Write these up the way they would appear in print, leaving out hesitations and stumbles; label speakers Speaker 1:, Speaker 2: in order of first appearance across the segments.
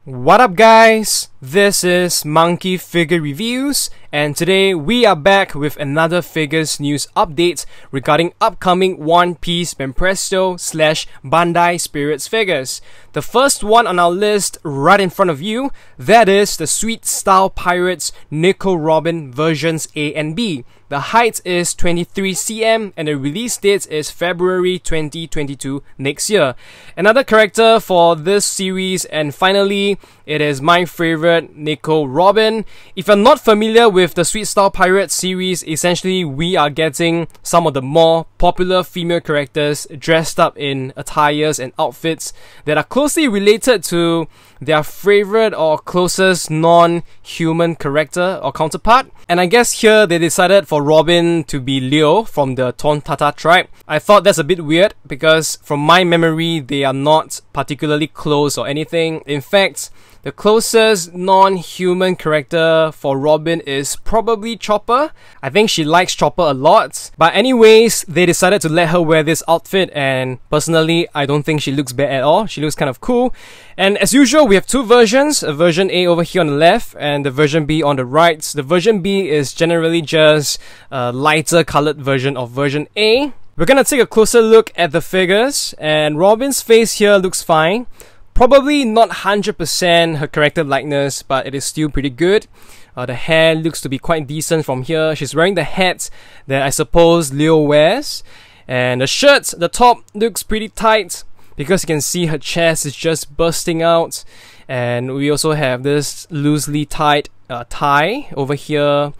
Speaker 1: What up guys, this is Monkey Figure Reviews, and today we are back with another figures news update regarding upcoming One Piece Banpresto / Bandai Spirits figures. The first one on our list right in front of you, that is the Sweet Style Pirates Nico Robin versions A and B. The height is 23 cm and the release date is February 2022 next year. Another character for this series, and finally, it is my favorite, Nico Robin. If you're not familiar with the Sweet Style Pirates series, essentially we are getting some of the more popular female characters dressed up in attires and outfits that are closely related to their favorite or closest non-human character or counterpart. And I guess here they decided for Robin to be Leo from the Tontata tribe. I thought that's a bit weird because from my memory they are not particularly close or anything. In fact, the closest non-human character for Robin is probably Chopper. I think she likes Chopper a lot. But anyways, they decided to let her wear this outfit, and personally, I don't think she looks bad at all. She looks kind of cool. And as usual, we have two versions. A version A over here on the left and the version B on the right. The version B is generally just a lighter colored version of version A. We're gonna take a closer look at the figures, and Robin's face here looks fine. Probably not 100% her character likeness, but it is still pretty good. The hair looks to be quite decent from here. She's wearing the hat that I suppose Leo wears. And the shirt, the top looks pretty tight because you can see her chest is just bursting out. And we also have this loosely tied tie over here.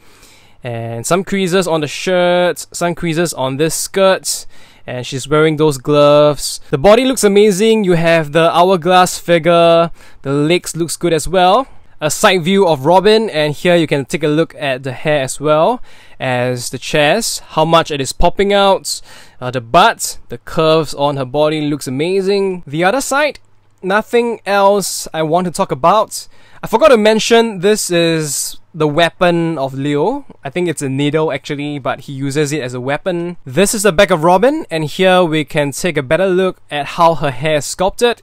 Speaker 1: And some creases on the shirt, some creases on this skirt. And she's wearing those gloves. The body looks amazing. You have the hourglass figure. The legs looks good as well. A side view of Robin, and here you can take a look at the hair as well as the chest, how much it is popping out. The butt, the curves on her body looks amazing. The other side, nothing else I want to talk about. I forgot to mention this is the weapon of Leo. I think it's a needle actually, but he uses it as a weapon. This is the back of Robin, and here we can take a better look at how her hair is sculpted,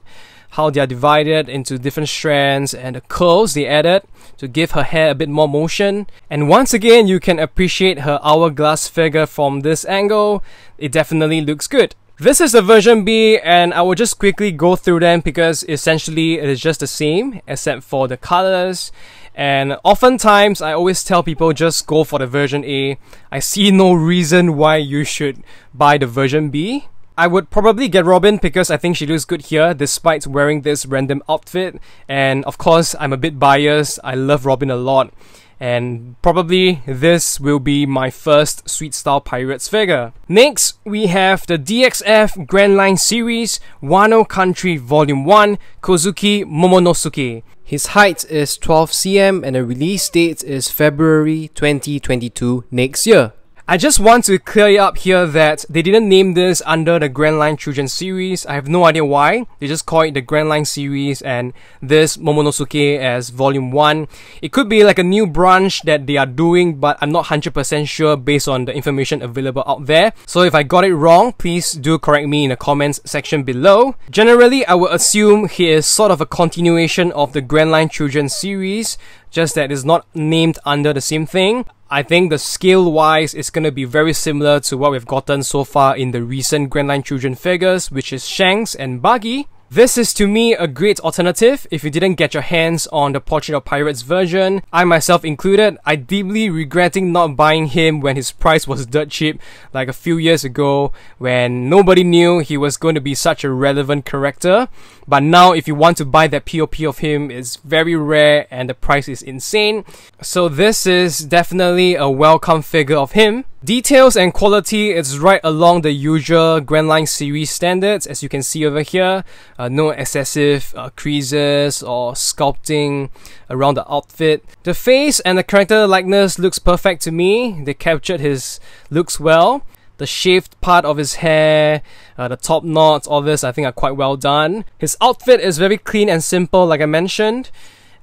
Speaker 1: how they are divided into different strands, and the curls they added to give her hair a bit more motion. And once again, you can appreciate her hourglass figure from this angle. It definitely looks good. This is the version B, and I will just quickly go through them because essentially it is just the same except for the colors. And oftentimes I always tell people just go for the version A. I see no reason why you should buy the version B. I would probably get Robin because I think she looks good here despite wearing this random outfit. And of course, I'm a bit biased. I love Robin a lot. And probably this will be my first Sweet Style Pirates figure. Next, we have the DXF Grandline series Wano Country Volume 1 KOZUKI MOMONOSUKE. His height is 12 cm and the release date is February 2022 next year. I just want to clear up here that they didn't name this under the Grandline Children series. I have no idea why. They just call it the Grandline series and this Momonosuke as Volume 1. It could be like a new branch that they are doing, but I'm not 100% sure based on the information available out there. So if I got it wrong, please do correct me in the comments section below. Generally, I would assume he is sort of a continuation of the Grandline Children series, just that it's not named under the same thing. I think the scale-wise is going to be very similar to what we've gotten so far in the recent Grandline Children figures, which is Shanks and Buggy. This is to me a great alternative if you didn't get your hands on the Portrait of Pirates version. I myself included, I deeply regretting not buying him when his price was dirt cheap like a few years ago when nobody knew he was going to be such a relevant character. But now if you want to buy that POP of him, it's very rare and the price is insane. So this is definitely a welcome figure of him. Details and quality is right along the usual Grandline series standards, as you can see over here. No excessive creases or sculpting around the outfit. The face and the character likeness looks perfect to me. They captured his looks well. The shaved part of his hair, the top knots, all this I think are quite well done. His outfit is very clean and simple like I mentioned.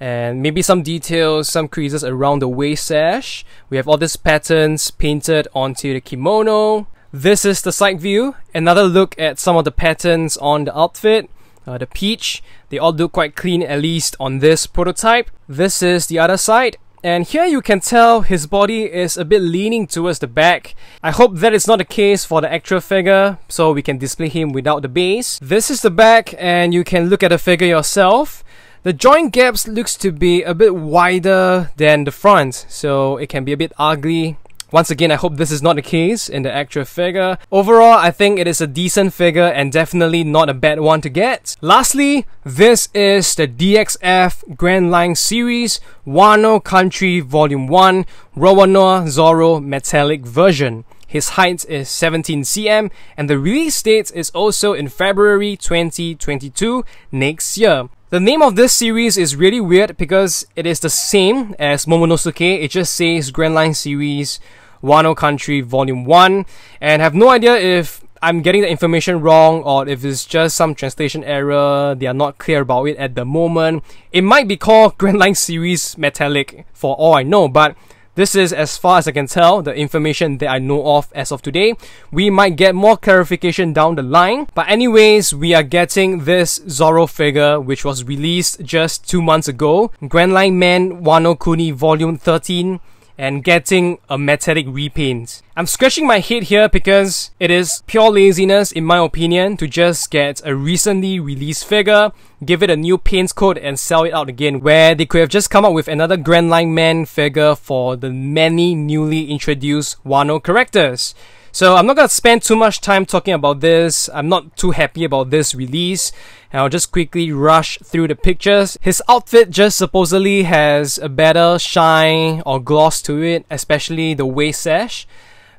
Speaker 1: And maybe some details, some creases around the waist sash. We have all these patterns painted onto the kimono. This is the side view. Another look at some of the patterns on the outfit. the peach. They all look quite clean, at least on this prototype. This is the other side. And here you can tell his body is a bit leaning towards the back. I hope that is not the case for the actual figure, so we can display him without the base. This is the back, and you can look at the figure yourself. The joint gaps looks to be a bit wider than the front, so it can be a bit ugly. Once again, I hope this is not the case in the actual figure. Overall, I think it is a decent figure and definitely not a bad one to get. Lastly, this is the DXF Grandline series Wano Country Volume 1 Roronoa Zoro Metallic version. His height is 17 cm and the release date is also in February 2022 next year. The name of this series is really weird because it is the same as Momonosuke. It just says Grandline series Wano Country Volume 1, and I have no idea if I'm getting the information wrong or if it's just some translation error. They are not clear about it at the moment. It might be called Grandline series Metallic for all I know, but this is as far as I can tell, the information that I know of as of today. We might get more clarification down the line. But anyways, we are getting this Zoro figure which was released just 2 months ago. Grandline Man Wano Kuni Volume 13. And getting a metallic repaint. I'm scratching my head here because it is pure laziness in my opinion to just get a recently released figure, give it a new paint coat and sell it out again, where they could have just come up with another Grandline Man figure for the many newly introduced Wano characters. So I'm not gonna spend too much time talking about this. I'm not too happy about this release. And I'll just quickly rush through the pictures. His outfit just supposedly has a better shine or gloss to it, especially the waist sash.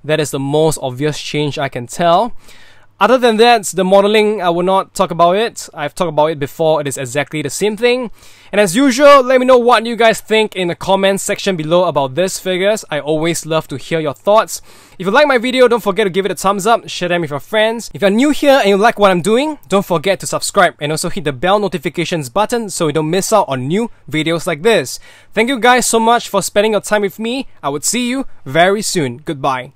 Speaker 1: That is the most obvious change I can tell. Other than that, the modeling, I will not talk about it. I've talked about it before, it is exactly the same thing. And as usual, let me know what you guys think in the comments section below about these figures. I always love to hear your thoughts. If you like my video, don't forget to give it a thumbs up, share them with your friends. If you're new here and you like what I'm doing, don't forget to subscribe and also hit the bell notifications button so you don't miss out on new videos like this. Thank you guys so much for spending your time with me. I would see you very soon. Goodbye.